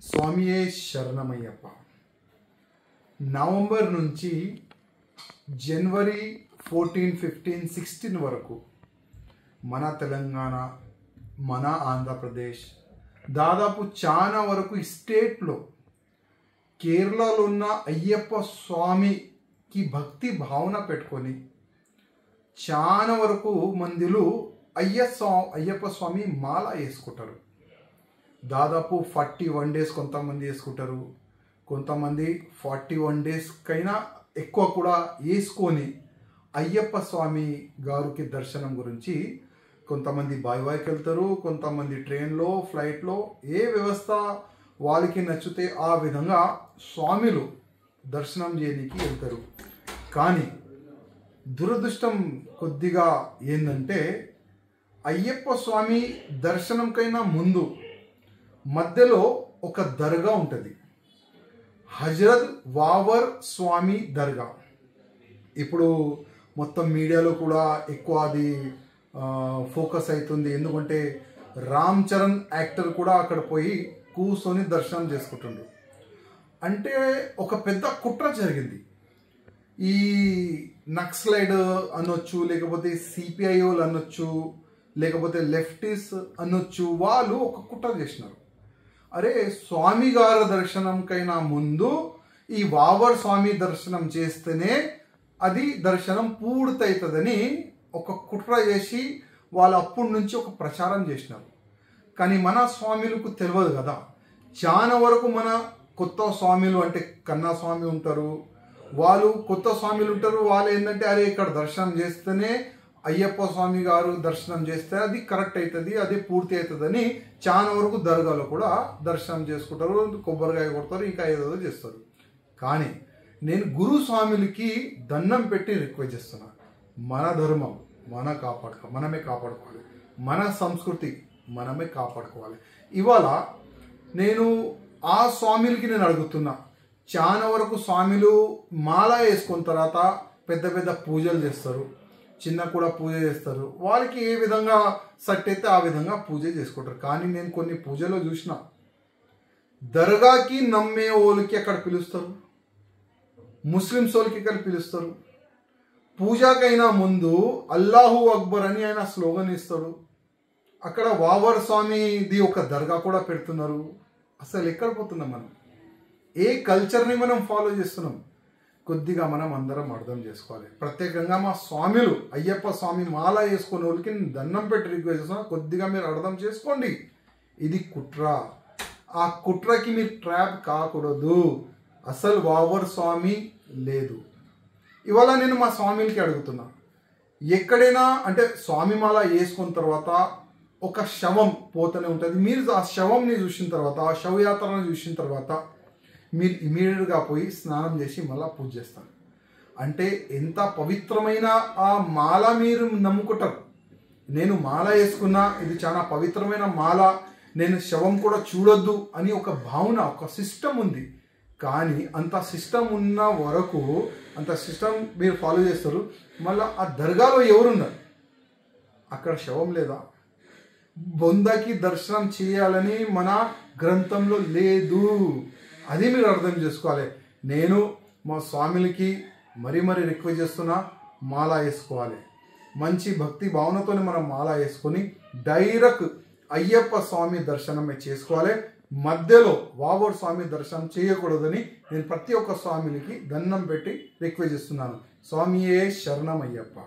స్వామియే శరణమయ్యప్ప. నవంబర్ నుంచి జనవరి 14, 15, 16 వరకు మన తెలంగాణ, మన ఆంధ్రప్రదేశ్, దాదాపు చాలా వరకు ఈ స్టేట్లో కేరళలో ఉన్న అయ్యప్ప స్వామికి భక్తి భావన పెట్టుకొని చాలా వరకు మందిలు అయ్యప్ప స్వామి మాల వేసుకుంటారు. దాదాపు 41 days కొంతమంది వేసుకుంటారు, కొంతమంది 41 days కైనా ఎక్కువ కూడా వేసుకొని అయ్యప్ప స్వామి గారికి దర్శనం గురించి కొంతమంది బాయికి వెళ్తారు, కొంతమంది ట్రైన్లో, ఫ్లైట్లో, ఏ వ్యవస్థ వాళ్ళకి నచ్చితే ఆ విధంగా స్వామిలు దర్శనం చేయడానికి వెళ్తారు. కానీ దురదృష్టం కొద్దిగా ఏంటంటే అయ్యప్ప స్వామి దర్శనంకైనా ముందు మధ్యలో ఒక దర్గా ఉంటుంది, హజరత్ వావర్ స్వామి దర్గా. ఇప్పుడు మొత్తం మీడియాలో కూడా ఎక్కువ అది ఫోకస్ అవుతుంది. ఎందుకంటే రామ్ చరణ్ యాక్టర్ కూడా అక్కడ పోయి కూర్చొని దర్శనం చేసుకుంటుండ్రు. అంటే ఒక పెద్ద కుట్ర జరిగింది. ఈ నక్సలైడ్ అనొచ్చు, లేకపోతే సిపిఐఓలు అనొచ్చు, లేకపోతే లెఫ్టిస్ట్ అనొచ్చు, వాళ్ళు ఒక కుట్ర చేసినారు. అరే స్వామి గారి దర్శనంకైనా ముందు ఈ వావర్ స్వామి దర్శనం చేస్తేనే అది దర్శనం పూర్తవుతుందని ఒక కుట్ర చేసి వాళ్ళు అప్పటి నుంచి ఒక ప్రచారం చేసినారు. కానీ మన స్వామిలకు తెలియదు కదా. చాలా వరకు మన కొత్త స్వామిలు అంటే కన్నా స్వామి ఉంటారు, వాళ్ళు కొత్త స్వామిలు ఉంటారు. వాళ్ళు ఏంటంటే అరే ఇక్కడ దర్శనం చేస్తేనే అయ్యప్ప స్వామి గారు దర్శనం చేస్తే అది కరెక్ట్ అవుతుంది, అది పూర్తి అవుతుందని చాలా వరకు దర్గాలో కూడా దర్శనం చేసుకుంటారు, కొబ్బరికాయ కొడతారు, ఇంకా ఏదో చేస్తారు. కానీ నేను గురు స్వామిలకి దండం పెట్టి రిక్వెస్ట్ చేస్తున్నాను, మన ధర్మం మనమే కాపాడుకోవాలి, మన సంస్కృతి మనమే కాపాడుకోవాలి. ఇవాళ నేను ఆ స్వామిలకి నేను అడుగుతున్నా, చాలా వరకు స్వామిలు మాల వేసుకున్న తర్వాత పెద్ద పెద్ద పూజలు చేస్తారు, చిన్న కూడా పూజ చేస్తారు. వాళ్ళకి ఏ విధంగా సెట్ అయితే ఆ విధంగా పూజ చేసుకుంటారు. కానీ నేను కొన్ని పూజలో చూసిన దర్గాకి నమ్మే వాళ్ళకి అక్కడ పిలుస్తారు, ముస్లిమ్స్ వాళ్ళకి ఇక్కడ పిలుస్తారు. పూజకైనా ముందు అల్లాహు అక్బర్ అని ఆయన స్లోగన్ ఇస్తాడు. అక్కడ వావర్ స్వామిది ఒక దర్గా కూడా పెడుతున్నారు. అసలు ఎక్కడ పోతున్నాం మనం? ఏ కల్చర్ని మనం ఫాలో చేస్తున్నాం? కొద్దిగా మనం అందరం అర్థం చేసుకోవాలి. ప్రత్యేకంగా మా స్వామిలు అయ్యప్ప స్వామి మాల వేసుకునే వాళ్ళకి నేను దండం పెట్టి రిక్వెస్ట్ చేస్తున్నా, కొద్దిగా మీరు అర్థం చేసుకోండి. ఇది కుట్ర. ఆ కుట్రకి మీరు ట్రాప్ కాకూడదు. అసలు వావర్ స్వామి లేదు. ఇవాళ నేను మా స్వామికి అడుగుతున్నా, ఎక్కడైనా అంటే స్వామి మాల వేసుకున్న తర్వాత ఒక శవం పోతూనే ఉంటుంది. మీరు ఆ శవంని చూసిన తర్వాత, ఆ శవయాత్రను చూసిన తర్వాత మీరు ఇమీడియట్గా పోయి స్నానం చేసి మళ్ళీ పూజ చేస్తారు. అంటే ఎంత పవిత్రమైన ఆ మాల మీరు నమ్ముకుంటారు. నేను మాల వేసుకున్నా, ఇది చాలా పవిత్రమైన మాల, నేను శవం కూడా చూడొద్దు అని ఒక భావన, ఒక సిస్టమ్ ఉంది. కానీ అంత సిస్టమ్ ఉన్న వరకు అంత సిస్టమ్ మీరు ఫాలో చేస్తారు. మళ్ళీ ఆ దర్గాలో ఎవరున్నారు? అక్కడ శవం లేదా? బొందకి దర్శనం చేయాలని మన గ్రంథంలో లేదు. అది మీరు అర్థం చేసుకోవాలి. నేను మా స్వామిలకి మరీ రిక్వెస్ట్ చేస్తున్నా, మాల వేసుకోవాలి. మంచి భక్తి భావనతోనే మనం మాల వేసుకొని డైరెక్ట్ అయ్యప్ప స్వామి దర్శనమే చేసుకోవాలి. మధ్యలో వావర్ స్వామి దర్శనం చేయకూడదని నేను ప్రతి ఒక్క స్వామికి దండం పెట్టి రిక్వెస్ట్ చేస్తున్నాను. స్వామియే శరణమయ్యప్ప.